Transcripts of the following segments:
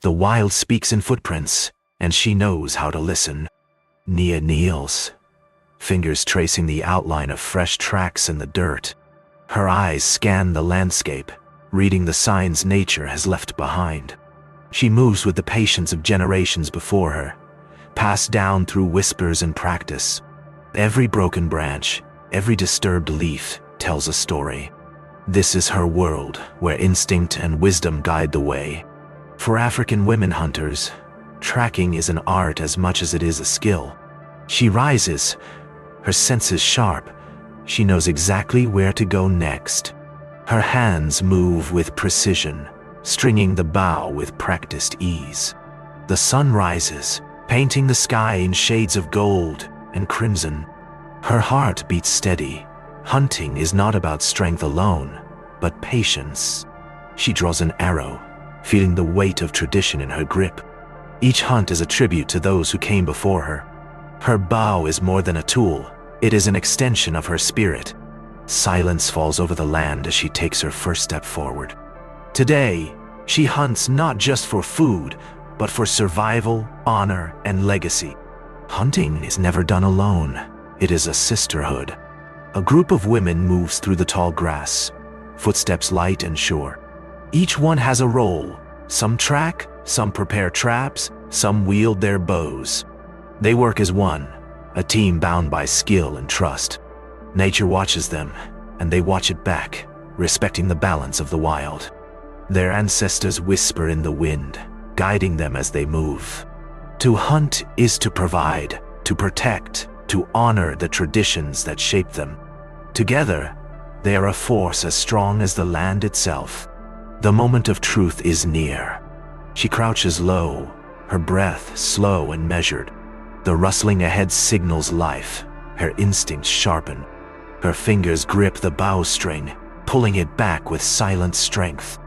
The wild speaks in footprints, and she knows how to listen. Nia kneels, fingers tracing the outline of fresh tracks in the dirt. Her eyes scan the landscape, reading the signs nature has left behind. She moves with the patience of generations before her, passed down through whispers and practice. Every broken branch, every disturbed leaf tells a story. This is her world, where instinct and wisdom guide the way. For African women hunters, tracking is an art as much as it is a skill. She rises, her senses sharp. She knows exactly where to go next. Her hands move with precision, stringing the bough with practiced ease. The sun rises, painting the sky in shades of gold and crimson. Her heart beats steady. Hunting is not about strength alone, but patience. She draws an arrow, feeling the weight of tradition in her grip. Each hunt is a tribute to those who came before her. Her bow is more than a tool. It is an extension of her spirit. Silence falls over the land as she takes her first step forward. Today, she hunts not just for food, but for survival, honor, and legacy. Hunting is never done alone. It is a sisterhood. A group of women moves through the tall grass, footsteps light and sure. Each one has a role. Some track, some prepare traps, some wield their bows. They work as one, a team bound by skill and trust. Nature watches them, and they watch it back, respecting the balance of the wild. Their ancestors whisper in the wind, guiding them as they move. To hunt is to provide, to protect, to honor the traditions that shape them. Together, they are a force as strong as the land itself. The moment of truth is near. She crouches low, her breath slow and measured. The rustling ahead signals life, her instincts sharpen. Her fingers grip the bowstring, pulling it back with silent strength.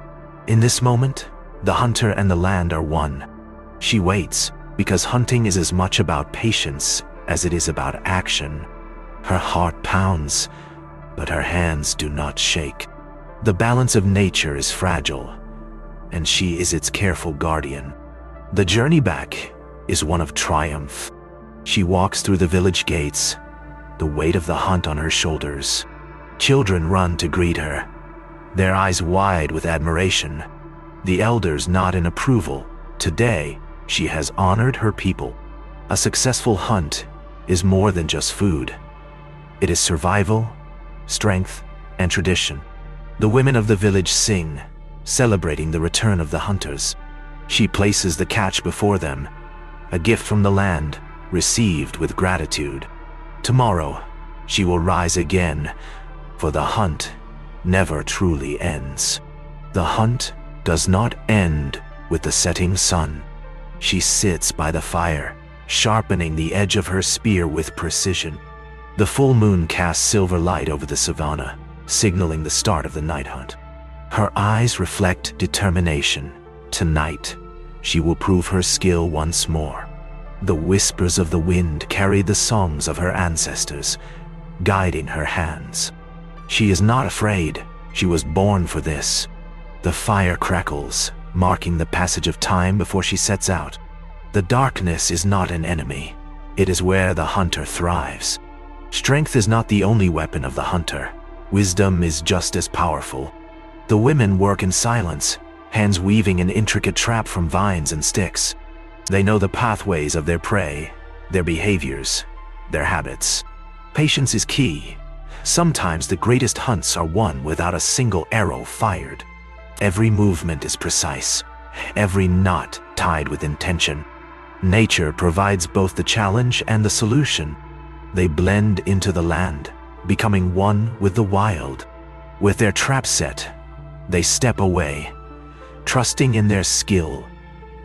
In this moment, the hunter and the land are one. She waits, because hunting is as much about patience as it is about action. Her heart pounds, but her hands do not shake. The balance of nature is fragile, and she is its careful guardian. The journey back is one of triumph. She walks through the village gates, the weight of the hunt on her shoulders. Children run to greet her, their eyes wide with admiration. The elders nod in approval. Today, she has honored her people. A successful hunt is more than just food. It is survival, strength, and tradition. The women of the village sing, celebrating the return of the hunters. She places the catch before them, a gift from the land, received with gratitude. Tomorrow, she will rise again, for the hunt never truly ends. The hunt does not end with the setting sun. She sits by the fire, sharpening the edge of her spear with precision. The full moon casts silver light over the savanna, signaling the start of the night hunt. Her eyes reflect determination. Tonight, she will prove her skill once more. The whispers of the wind carry the songs of her ancestors, guiding her hands. She is not afraid. She was born for this. The fire crackles, marking the passage of time before she sets out. The darkness is not an enemy. It is where the hunter thrives. Strength is not the only weapon of the hunter. Wisdom is just as powerful. The women work in silence, hands weaving an intricate trap from vines and sticks. They know the pathways of their prey, their behaviors, their habits. Patience is key. Sometimes the greatest hunts are won without a single arrow fired. Every movement is precise, every knot tied with intention. Nature provides both the challenge and the solution. They blend into the land, becoming one with the wild. With their trap set, they step away, trusting in their skill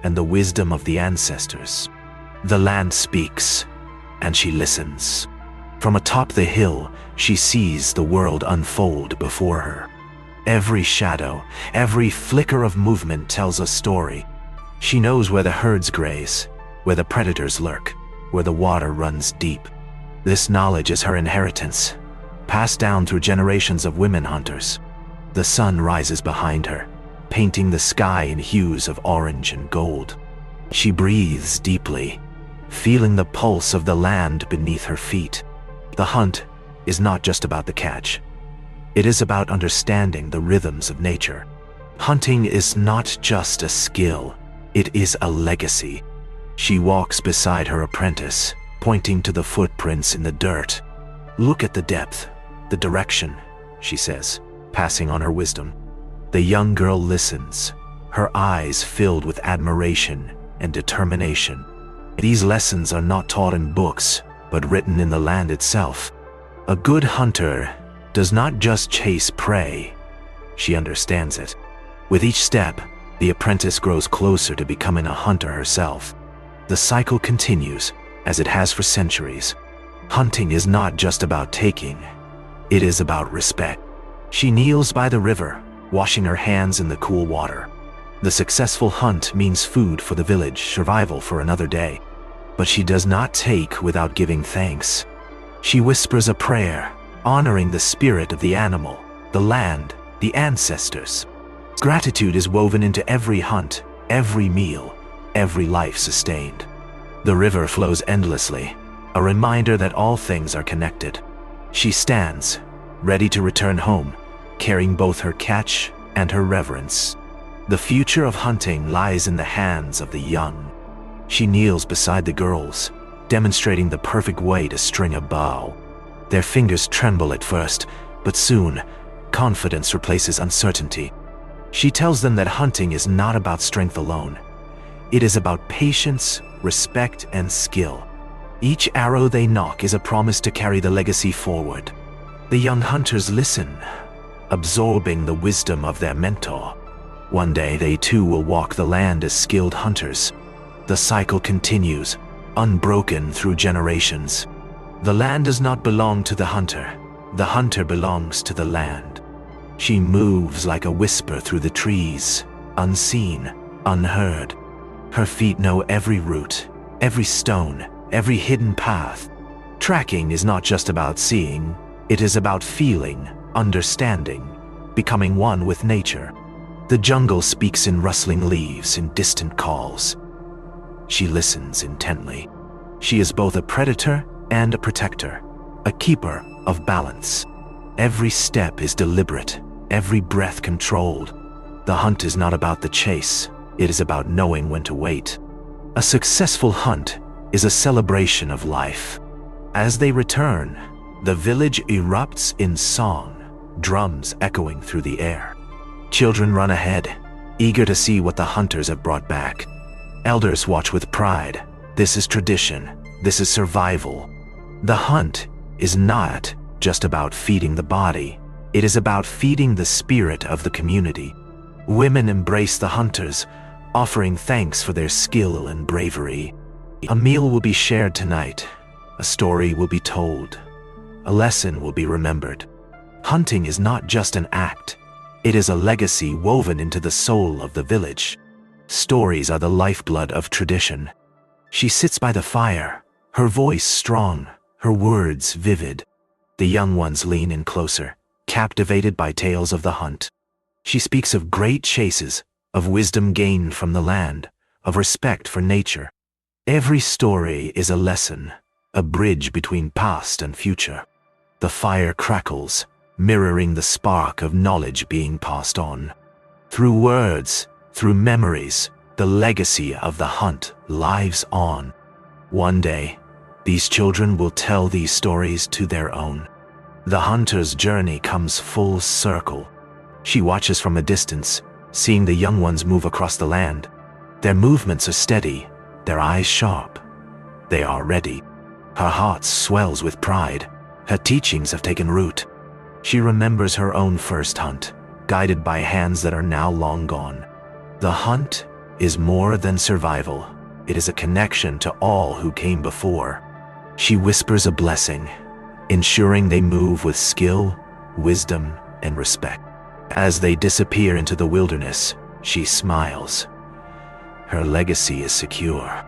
and the wisdom of the ancestors. The land speaks, and she listens. From atop the hill, she sees the world unfold before her. Every shadow, every flicker of movement tells a story. She knows where the herds graze, where the predators lurk, where the water runs deep. This knowledge is her inheritance, passed down through generations of women hunters. The sun rises behind her, painting the sky in hues of orange and gold. She breathes deeply, feeling the pulse of the land beneath her feet. The hunt is not just about the catch. It is about understanding the rhythms of nature. Hunting is not just a skill, it is a legacy. She walks beside her apprentice, pointing to the footprints in the dirt. "Look at the depth, the direction," she says, passing on her wisdom. The young girl listens, her eyes filled with admiration and determination. These lessons are not taught in books, but written in the land itself. A good hunter does not just chase prey, she understands it. With each step, the apprentice grows closer to becoming a hunter herself. The cycle continues, as it has for centuries. Hunting is not just about taking, it is about respect. She kneels by the river, washing her hands in the cool water. The successful hunt means food for the village, survival for another day. But she does not take without giving thanks. She whispers a prayer, honoring the spirit of the animal, the land, the ancestors. Gratitude is woven into every hunt, every meal, every life sustained. The river flows endlessly, a reminder that all things are connected. She stands, ready to return home, carrying both her catch and her reverence. The future of hunting lies in the hands of the young. She kneels beside the girls, demonstrating the perfect way to string a bow. Their fingers tremble at first, but soon, confidence replaces uncertainty. She tells them that hunting is not about strength alone. It is about patience, respect, and skill. Each arrow they nock is a promise to carry the legacy forward. The young hunters listen, absorbing the wisdom of their mentor. One day they too will walk the land as skilled hunters. The cycle continues, unbroken through generations. The land does not belong to the hunter belongs to the land. She moves like a whisper through the trees, unseen, unheard. Her feet know every route, every stone, every hidden path. Tracking is not just about seeing, it is about feeling, understanding, becoming one with nature. The jungle speaks in rustling leaves and distant calls. She listens intently. She is both a predator and a protector, a keeper of balance. Every step is deliberate, every breath controlled. The hunt is not about the chase, it is about knowing when to wait. A successful hunt is a celebration of life. As they return, the village erupts in song, drums echoing through the air. Children run ahead, eager to see what the hunters have brought back. Elders watch with pride. This is tradition. This is survival. The hunt is not just about feeding the body. It is about feeding the spirit of the community. Women embrace the hunters, offering thanks for their skill and bravery. A meal will be shared tonight. A story will be told. A lesson will be remembered. Hunting is not just an act. It is a legacy woven into the soul of the village. Stories are the lifeblood of tradition. She sits by the fire, her voice strong, her words vivid. The young ones lean in closer, captivated by tales of the hunt. She speaks of great chases, of wisdom gained from the land, of respect for nature. Every story is a lesson, a bridge between past and future. The fire crackles, mirroring the spark of knowledge being passed on. Through words, through memories, the legacy of the hunt lives on. One day, these children will tell these stories to their own. The hunter's journey comes full circle. She watches from a distance, seeing the young ones move across the land. Their movements are steady, their eyes sharp. They are ready. Her heart swells with pride. Her teachings have taken root. She remembers her own first hunt, guided by hands that are now long gone. The hunt is more than survival. It is a connection to all who came before. She whispers a blessing, ensuring they move with skill, wisdom, and respect. As they disappear into the wilderness, she smiles. Her legacy is secure.